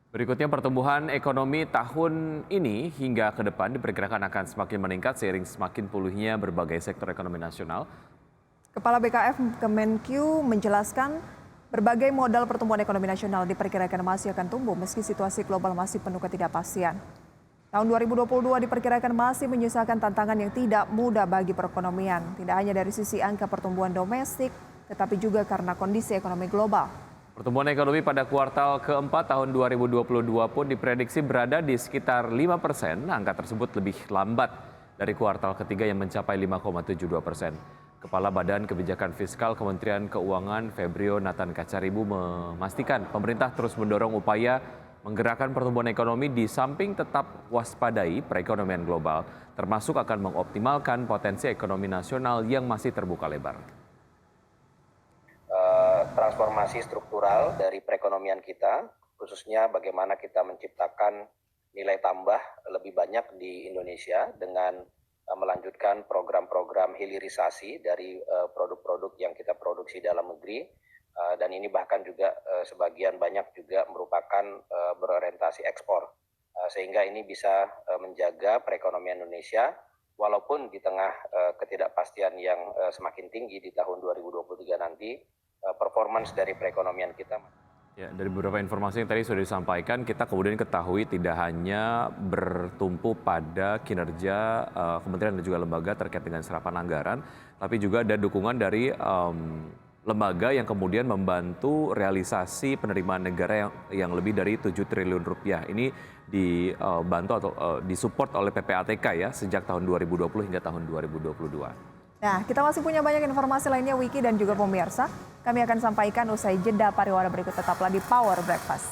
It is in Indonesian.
Berikutnya pertumbuhan ekonomi tahun ini hingga ke depan diperkirakan akan semakin meningkat seiring semakin pulihnya berbagai sektor ekonomi nasional. Kepala BKF Kemenkyu menjelaskan berbagai modal pertumbuhan ekonomi nasional diperkirakan masih akan tumbuh meski situasi global masih penuh ketidakpastian. Tahun 2022 diperkirakan masih menyisakan tantangan yang tidak mudah bagi perekonomian, tidak hanya dari sisi angka pertumbuhan domestik, tetapi juga karena kondisi ekonomi global. Pertumbuhan ekonomi pada kuartal keempat tahun 2022 pun diprediksi berada di sekitar 5%. Angka tersebut lebih lambat dari kuartal ketiga yang mencapai 5,72%. Kepala Badan Kebijakan Fiskal Kementerian Keuangan Febrio Nathan Kacaribu memastikan pemerintah terus mendorong upaya menggerakkan pertumbuhan ekonomi di samping tetap waspadai perekonomian global, termasuk akan mengoptimalkan potensi ekonomi nasional yang masih terbuka lebar. Transformasi struktural dari perekonomian kita, khususnya bagaimana kita menciptakan nilai tambah lebih banyak di Indonesia dengan melanjutkan program-program hilirisasi dari produk-produk yang kita produksi dalam negeri, dan ini bahkan juga sebagian banyak juga merupakan berorientasi ekspor, sehingga ini bisa menjaga perekonomian Indonesia walaupun di tengah ketidakpastian yang semakin tinggi di tahun 2023 nanti. Performance dari perekonomian kita. Ya, dari beberapa informasi yang tadi sudah disampaikan, kita kemudian ketahui tidak hanya bertumpu pada kinerja kementerian dan juga lembaga terkait dengan serapan anggaran, tapi juga ada dukungan dari lembaga yang kemudian membantu realisasi penerimaan negara yang lebih dari 7 triliun rupiah. Ini dibantu atau disupport oleh PPATK ya sejak tahun 2020 hingga tahun 2022. Nah, kita masih punya banyak informasi lainnya, Wiki dan juga pemirsa. Kami akan sampaikan usai jeda pariwara berikut, tetaplah di Power Breakfast.